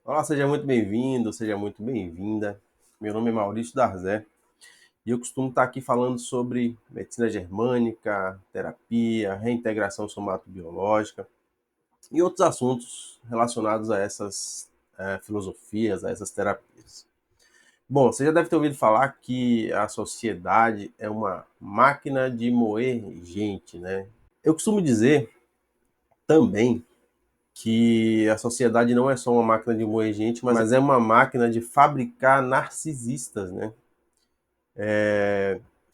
Olá, seja muito bem-vindo, seja muito bem-vinda. Meu nome é Maurício Darzé e eu costumo estar aqui falando sobre medicina germânica, terapia, reintegração somatobiológica e outros assuntos relacionados a essas filosofias, a essas terapias. Bom, você já deve ter ouvido falar que a sociedade é uma máquina de moer gente, né? Eu costumo dizer também que a sociedade não é só uma máquina de moer gente, mas é uma máquina de fabricar narcisistas, né?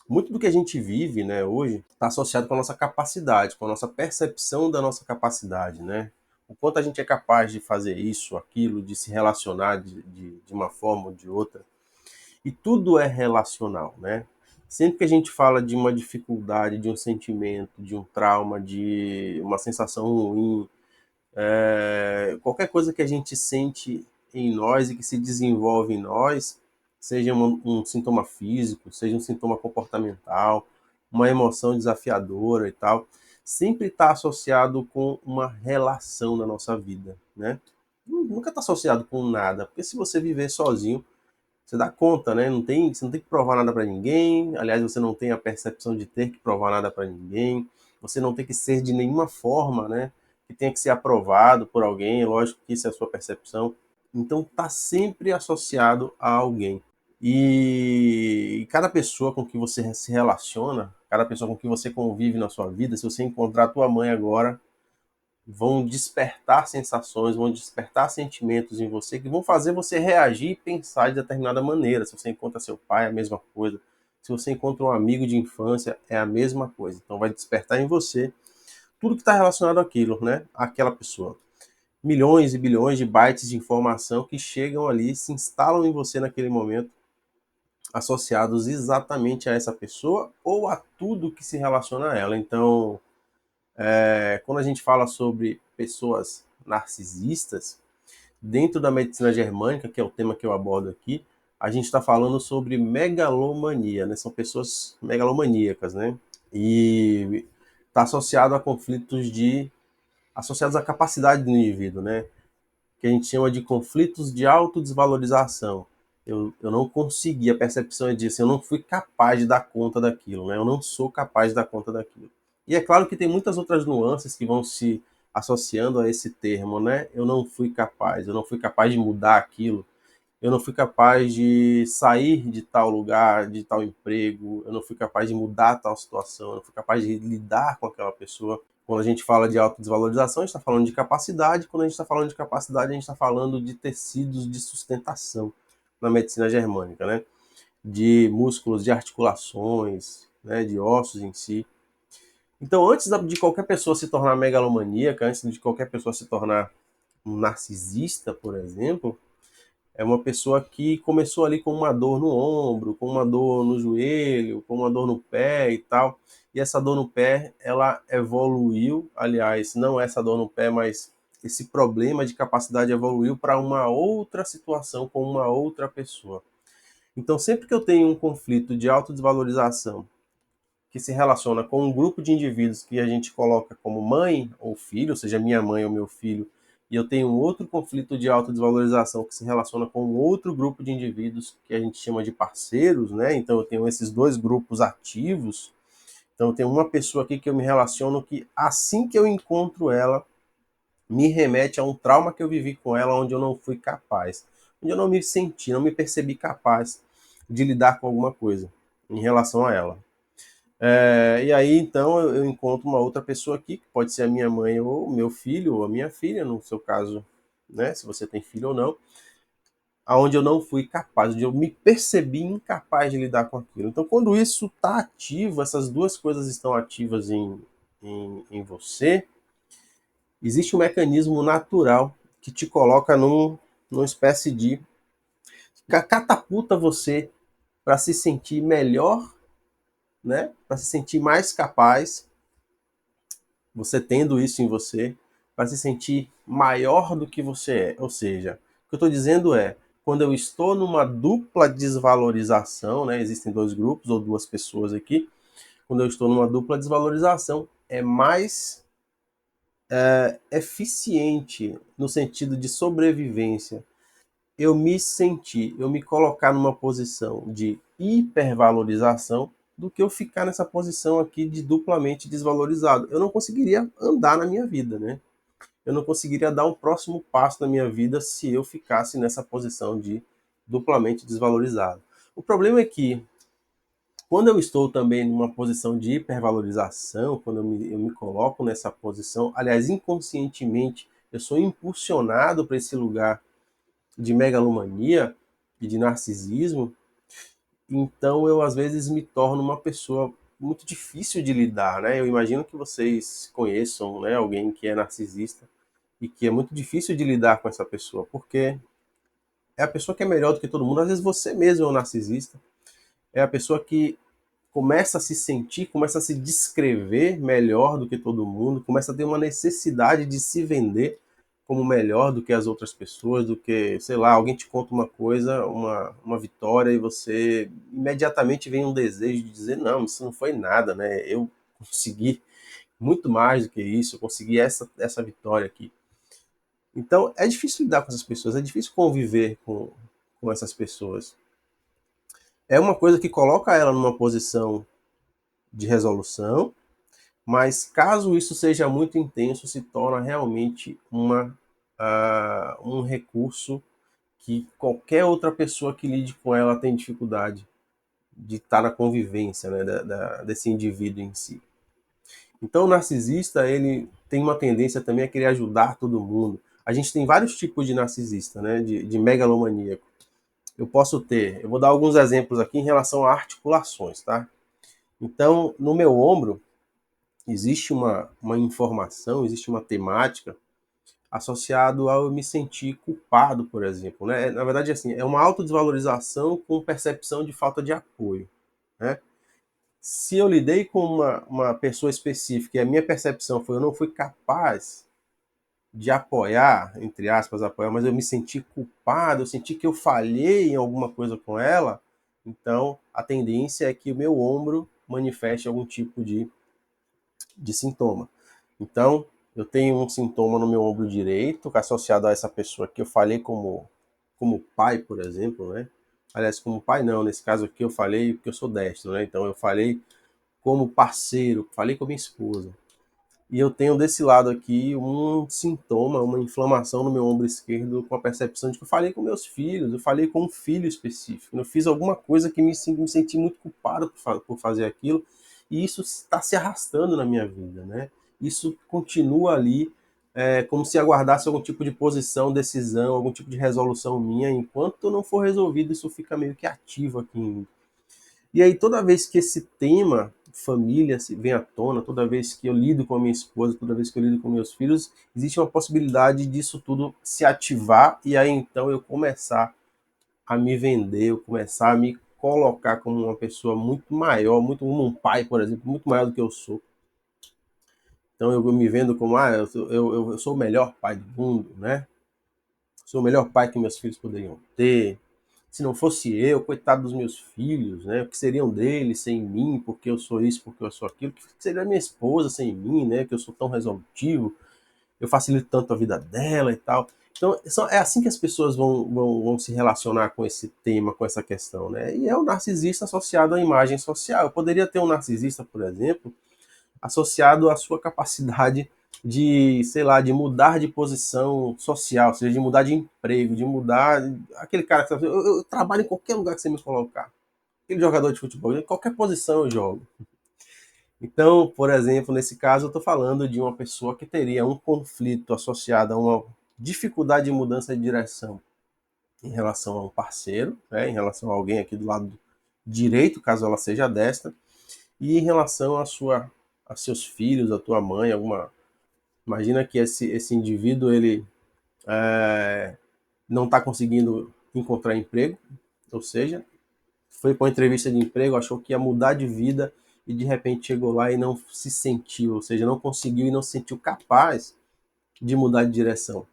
Muito do que a gente vive, né, hoje está associado com a nossa capacidade, com a nossa percepção da nossa capacidade, né? O quanto a gente é capaz de fazer isso, aquilo, de se relacionar de uma forma ou de outra. E tudo é relacional, né? Sempre que a gente fala de uma dificuldade, de um sentimento, de um trauma, de uma sensação ruim, qualquer coisa que a gente sente em nós e que se desenvolve em nós, seja um sintoma físico, seja um sintoma comportamental, uma emoção desafiadora e tal, sempre está associado com uma relação na nossa vida, né? Nunca está associado com nada, porque se você viver sozinho, você dá conta, né? Você não tem que provar nada para ninguém. Aliás, você não tem a percepção de ter que provar nada para ninguém. Você não tem que ser de nenhuma forma, né? Que tenha que ser aprovado por alguém. Lógico que isso é a sua percepção. Então, está sempre associado a alguém. E cada pessoa com que você se relaciona, cada pessoa com que você convive na sua vida, se você encontrar a tua mãe agora, vão despertar sensações, vão despertar sentimentos em você que vão fazer você reagir e pensar de determinada maneira. Se você encontra seu pai, é a mesma coisa. Se você encontra um amigo de infância, é a mesma coisa. Então vai despertar em você tudo que está relacionado àquilo, né? Àquela pessoa. Milhões e bilhões de bytes de informação que chegam ali, se instalam em você naquele momento, associados exatamente a essa pessoa ou a tudo que se relaciona a ela. Então, quando a gente fala sobre pessoas narcisistas, dentro da medicina germânica, que é o tema que eu abordo aqui, a gente está falando sobre megalomania, né? São pessoas megalomaníacas, né? E está associado a conflitos associados à capacidade do indivíduo, né? Que a gente chama de conflitos de autodesvalorização. Eu não consegui, a percepção é disso, eu não fui capaz de dar conta daquilo, né? Eu não sou capaz de dar conta daquilo. E é claro que tem muitas outras nuances que vão se associando a esse termo, né? Eu não fui capaz de mudar aquilo, eu não fui capaz de sair de tal lugar, de tal emprego, eu não fui capaz de mudar tal situação, eu não fui capaz de lidar com aquela pessoa. Quando a gente fala de autodesvalorização, a gente está falando de capacidade. Quando a gente está falando de capacidade, a gente está falando de tecidos de sustentação na medicina germânica, né? De músculos, de articulações, né? De ossos em si. Então, antes de qualquer pessoa se tornar megalomaníaca, antes de qualquer pessoa se tornar um narcisista, por exemplo, é uma pessoa que começou ali com uma dor no ombro, com uma dor no joelho, com uma dor no pé e tal. E essa dor no pé, ela evoluiu, aliás, não essa dor no pé, mas esse problema de capacidade evoluiu para uma outra situação com uma outra pessoa. Então, sempre que eu tenho um conflito de autodesvalorização que se relaciona com um grupo de indivíduos que a gente coloca como mãe ou filho, ou seja, minha mãe ou meu filho, e eu tenho um outro conflito de autodesvalorização que se relaciona com um outro grupo de indivíduos que a gente chama de parceiros, né? Então eu tenho esses dois grupos ativos. Então eu tenho uma pessoa aqui que eu me relaciono que assim que eu encontro ela, me remete a um trauma que eu vivi com ela onde eu não fui capaz, onde eu não me senti, não me percebi capaz de lidar com alguma coisa em relação a ela. E aí, então, eu encontro uma outra pessoa aqui, que pode ser a minha mãe ou o meu filho, ou a minha filha, no seu caso, né, se você tem filho ou não, aonde eu não fui capaz, onde eu me percebi incapaz de lidar com aquilo. Então, quando isso está ativo, essas duas coisas estão ativas em você, existe um mecanismo natural que te coloca numa espécie de catapulta você para se sentir melhor, né, para se sentir mais capaz, você tendo isso em você, para se sentir maior do que você é. Ou seja, o que eu estou dizendo é, quando eu estou numa dupla desvalorização, né, existem dois grupos ou duas pessoas aqui, quando eu estou numa dupla desvalorização, é mais eficiente no sentido de sobrevivência, eu me colocar numa posição de hipervalorização do que eu ficar nessa posição aqui de duplamente desvalorizado. Eu não conseguiria andar na minha vida, né? Eu não conseguiria dar um próximo passo na minha vida se eu ficasse nessa posição de duplamente desvalorizado. O problema é que quando eu estou também numa posição de hipervalorização, quando eu me coloco nessa posição, aliás, inconscientemente, eu sou impulsionado para esse lugar de megalomania e de narcisismo, então eu às vezes me torno uma pessoa muito difícil de lidar, né? Eu imagino que vocês conheçam, né, alguém que é narcisista e que é muito difícil de lidar com essa pessoa, porque é a pessoa que é melhor do que todo mundo. Às vezes você mesmo é um narcisista, é a pessoa que começa a se sentir, começa a se descrever melhor do que todo mundo, começa a ter uma necessidade de se vender como melhor do que as outras pessoas, do que, sei lá, alguém te conta uma coisa, uma vitória, e você imediatamente vem um desejo de dizer, não, isso não foi nada, né? Eu consegui muito mais do que isso, eu consegui essa vitória aqui. Então, é difícil lidar com essas pessoas, é difícil conviver com essas pessoas. É uma coisa que coloca ela numa posição de resolução, mas caso isso seja muito intenso, se torna realmente um recurso que qualquer outra pessoa que lide com ela tem dificuldade de estar na convivência, né, desse indivíduo em si. Então o narcisista, ele tem uma tendência também a querer ajudar todo mundo. A gente tem vários tipos de narcisista, né, de megalomaníaco. Eu vou dar alguns exemplos aqui em relação a articulações, tá? Então, no meu ombro, existe uma informação, existe uma temática associado ao eu me sentir culpado, por exemplo, né? Na verdade, assim, é uma autodesvalorização com percepção de falta de apoio, né? Se eu lidei com uma pessoa específica e a minha percepção foi eu não fui capaz de apoiar, entre aspas, apoiar, mas eu me senti culpado, eu senti que eu falhei em alguma coisa com ela, então a tendência é que o meu ombro manifeste algum tipo de sintoma. Então, eu tenho um sintoma no meu ombro direito, associado a essa pessoa que eu falei como pai, por exemplo, né? Aliás, como pai não, nesse caso aqui eu falei porque eu sou destro, né? Então eu falei como parceiro, falei com a minha esposa. E eu tenho desse lado aqui um sintoma, uma inflamação no meu ombro esquerdo com a percepção de que eu falei com meus filhos, eu falei com um filho específico. Eu fiz alguma coisa que me senti muito culpado por fazer aquilo, e isso está se arrastando na minha vida, né? Isso continua ali, como se aguardasse algum tipo de posição, decisão, algum tipo de resolução minha. Enquanto não for resolvido, isso fica meio que ativo aqui em mim. E aí, toda vez que esse tema família se vem à tona, toda vez que eu lido com a minha esposa, toda vez que eu lido com meus filhos, existe uma possibilidade disso tudo se ativar e aí então eu começar a me vender, eu começar a me colocar como uma pessoa muito maior, muito como um pai, por exemplo, muito maior do que eu sou. Então eu me vendo como, eu sou o melhor pai do mundo, né? Sou o melhor pai que meus filhos poderiam ter. Se não fosse eu, coitado dos meus filhos, né? O que seriam deles sem mim, porque eu sou isso, porque eu sou aquilo? O que seria minha esposa sem mim, né? Que eu sou tão resolutivo, eu facilito tanto a vida dela e tal. Então, é assim que as pessoas vão se relacionar com esse tema, com essa questão, né? E é o narcisista associado à imagem social. Eu poderia ter um narcisista, por exemplo, associado à sua capacidade de, sei lá, de mudar de posição social, ou seja, de mudar de emprego, de mudar. Aquele cara que eu trabalho em qualquer lugar que você me colocar. Aquele jogador de futebol, em qualquer posição eu jogo. Então, por exemplo, nesse caso, eu estou falando de uma pessoa que teria um conflito associado a uma dificuldade de mudança de direção em relação a um parceiro, né, em relação a alguém aqui do lado direito, caso ela seja destra, e em relação a seus filhos, a tua mãe, alguma. Imagina que esse indivíduo ele não está conseguindo encontrar emprego, ou seja, foi para uma entrevista de emprego, achou que ia mudar de vida e de repente chegou lá e não se sentiu, ou seja, não conseguiu e não se sentiu capaz de mudar de direção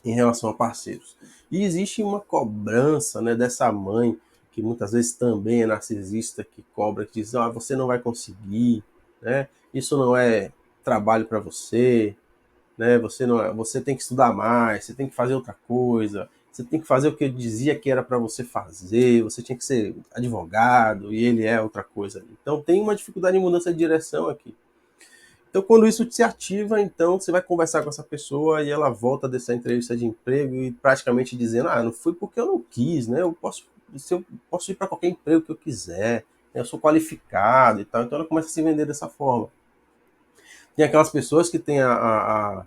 em relação a parceiros. E existe uma cobrança, né, dessa mãe que muitas vezes também é narcisista, que cobra, que diz, você não vai conseguir, né? Isso não é trabalho para você, né? Você não é, você tem que estudar mais, você tem que fazer outra coisa. você tem que fazer o que eu dizia que era para você fazer, você tinha que ser advogado e ele é outra coisa. Então tem uma dificuldade em mudança de direção aqui. Então quando isso te ativa, então você vai conversar com essa pessoa e ela volta dessa entrevista de emprego e praticamente dizendo, não fui porque eu não quis, né? Eu posso ir para qualquer emprego que eu quiser, né? Eu sou qualificado e tal. Então ela começa a se vender dessa forma. Tem aquelas pessoas que têm a,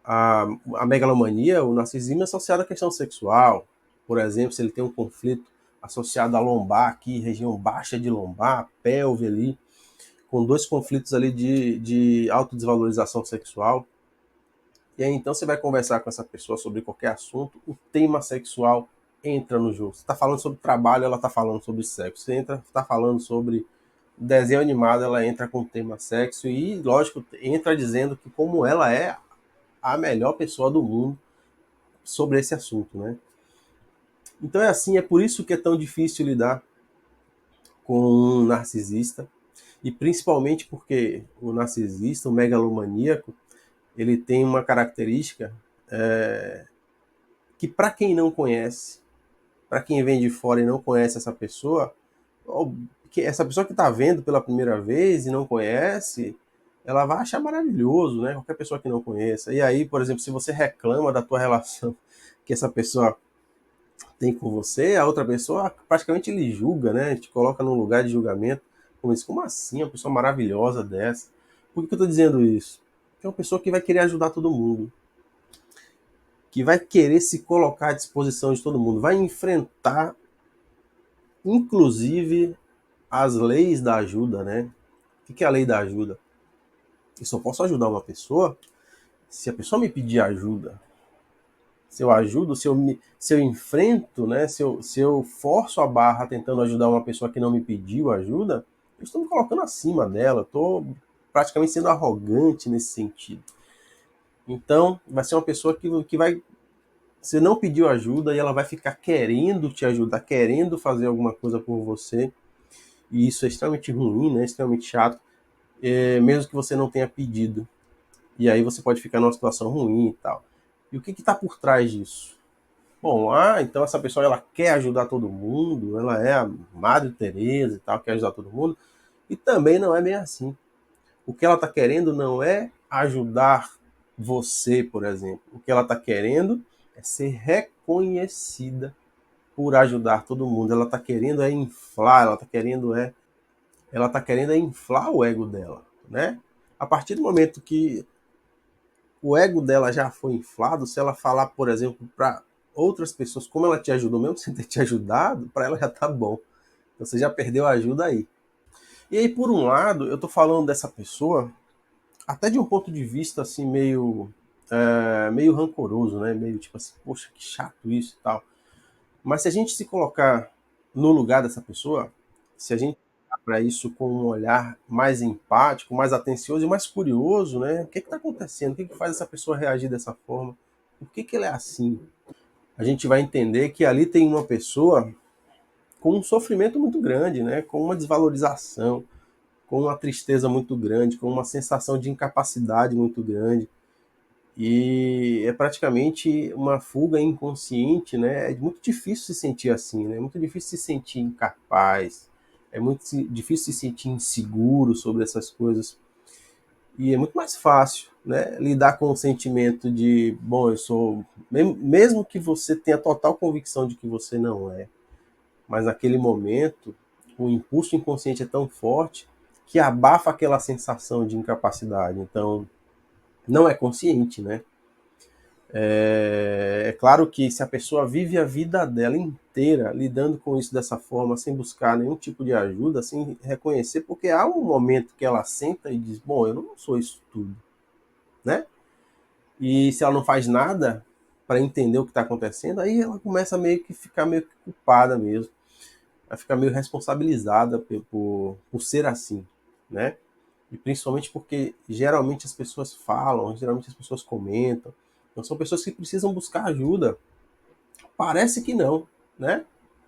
a megalomania, o narcisismo é associado à questão sexual. Por exemplo, se ele tem um conflito associado à lombar aqui, região baixa de lombar, pelve ali, com dois conflitos ali de autodesvalorização sexual. E aí então você vai conversar com essa pessoa sobre qualquer assunto, o tema sexual entra no jogo. Você está falando sobre trabalho, ela está falando sobre sexo. Você está falando sobre desenho animado, ela entra com o tema sexo e, lógico, entra dizendo que como ela é a melhor pessoa do mundo sobre esse assunto, né? Então é assim, é por isso que é tão difícil lidar com um narcisista e principalmente porque o narcisista, o megalomaníaco, ele tem uma característica que para quem não conhece, para quem vem de fora e não conhece essa pessoa, que essa pessoa que está vendo pela primeira vez e não conhece, ela vai achar maravilhoso, né? Qualquer pessoa que não conheça. E aí, por exemplo, se você reclama da tua relação que essa pessoa tem com você, a outra pessoa praticamente lhe julga, né? Te coloca num lugar de julgamento. Como assim? Uma pessoa maravilhosa dessa. Por que eu estou dizendo isso? Porque é uma pessoa que vai querer ajudar todo mundo, que vai querer se colocar à disposição de todo mundo, vai enfrentar, inclusive, as leis da ajuda, né? O que é a lei da ajuda? Eu só posso ajudar uma pessoa se a pessoa me pedir ajuda. Se eu ajudo, se eu enfrento, né? Se eu forço a barra tentando ajudar uma pessoa que não me pediu ajuda, eu estou me colocando acima dela, estou praticamente sendo arrogante nesse sentido. Então, vai ser uma pessoa que vai. Você não pediu ajuda e ela vai ficar querendo te ajudar, querendo fazer alguma coisa por você. E isso é extremamente ruim, né? Extremamente chato, mesmo que você não tenha pedido. E aí você pode ficar numa situação ruim e tal. E o que está por trás disso? Bom, então essa pessoa ela quer ajudar todo mundo, ela é a Madre Teresa e tal, quer ajudar todo mundo. E também não é bem assim. O que ela está querendo não é ajudar você, por exemplo. O que ela está querendo é ser reconhecida por ajudar todo mundo. Ela está querendo inflar, ela tá querendo inflar o ego dela, né? A partir do momento que o ego dela já foi inflado, se ela falar, por exemplo, para outras pessoas como ela te ajudou, mesmo sem ter te ajudado, para ela já tá bom. Então você já perdeu a ajuda aí. E aí, por um lado, eu tô falando dessa pessoa até de um ponto de vista assim meio rancoroso, né? Meio tipo assim, poxa, que chato isso e tal. Mas se a gente se colocar no lugar dessa pessoa, se a gente olhar para isso com um olhar mais empático, mais atencioso e mais curioso, né? O que está acontecendo? O que faz essa pessoa reagir dessa forma? Por que ela é assim? A gente vai entender que ali tem uma pessoa com um sofrimento muito grande, né? Com uma desvalorização, com uma tristeza muito grande, com uma sensação de incapacidade muito grande. E é praticamente uma fuga inconsciente, né? É muito difícil se sentir assim, né? É muito difícil se sentir incapaz, é muito difícil se sentir inseguro sobre essas coisas. E é muito mais fácil, né? Lidar com o sentimento de, bom, eu sou. Mesmo que você tenha total convicção de que você não é, mas naquele momento o impulso inconsciente é tão forte que abafa aquela sensação de incapacidade. Então, não é consciente, né? É claro que se a pessoa vive a vida dela inteira lidando com isso dessa forma, sem buscar nenhum tipo de ajuda, sem reconhecer, porque há um momento que ela senta e diz, bom, eu não sou isso tudo, né? E se ela não faz nada para entender o que está acontecendo, aí ela começa a meio que ficar meio que culpada mesmo, vai ficar meio responsabilizada por ser assim, né? E principalmente porque geralmente as pessoas falam, geralmente as pessoas comentam, então são pessoas que precisam buscar ajuda. Parece que não, né?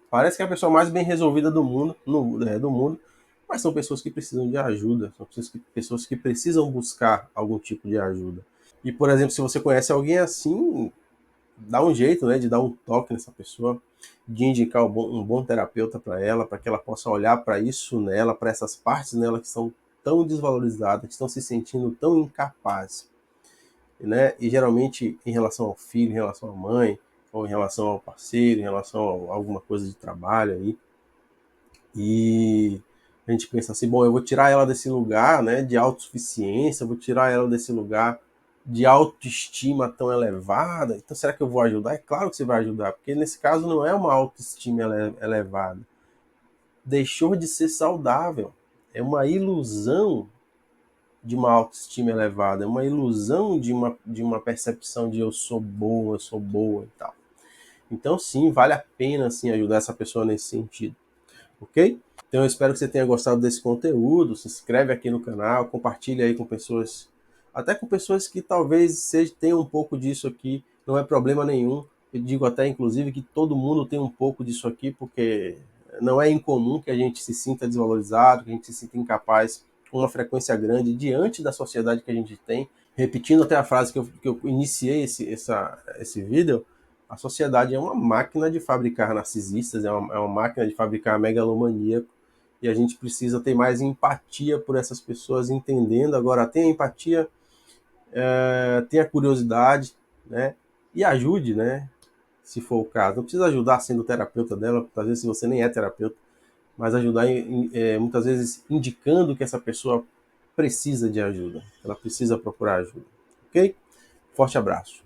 Parece que é a pessoa mais bem resolvida do mundo, do mundo, mas são pessoas que precisam de ajuda, são pessoas que precisam buscar algum tipo de ajuda. E, por exemplo, se você conhece alguém assim, dar um jeito, né, de dar um toque nessa pessoa, de indicar um bom terapeuta para que ela possa olhar para isso nela, para essas partes nela que são tão desvalorizadas, que estão se sentindo tão incapazes, né? E geralmente em relação ao filho, em relação à mãe, ou em relação ao parceiro, em relação a alguma coisa de trabalho aí. E a gente pensa assim, bom, eu vou tirar ela desse lugar, né, de autossuficiência, vou tirar ela desse lugar de autoestima tão elevada. Então, será que eu vou ajudar? É claro que você vai ajudar, porque nesse caso não é uma autoestima elevada. Deixou de ser saudável. É uma ilusão de uma autoestima elevada, é uma ilusão de uma percepção de eu sou boa e tal. Então, sim, vale a pena assim, ajudar essa pessoa nesse sentido, ok? Então eu espero que você tenha gostado desse conteúdo. Se inscreve aqui no canal, compartilha aí com pessoas, até com pessoas que talvez tenham um pouco disso aqui, não é problema nenhum. Eu digo até, inclusive, que todo mundo tem um pouco disso aqui, porque não é incomum que a gente se sinta desvalorizado, que a gente se sinta incapaz com uma frequência grande diante da sociedade que a gente tem. Repetindo até a frase que eu iniciei esse vídeo, a sociedade é uma máquina de fabricar narcisistas, é uma máquina de fabricar megalomaníacos, e a gente precisa ter mais empatia por essas pessoas, entendendo. Agora, tenha empatia, tenha curiosidade, né? E ajude, né? Se for o caso. Não precisa ajudar sendo terapeuta dela, às vezes se você nem é terapeuta, mas ajudar muitas vezes indicando que essa pessoa precisa de ajuda, ela precisa procurar ajuda, ok? Forte abraço.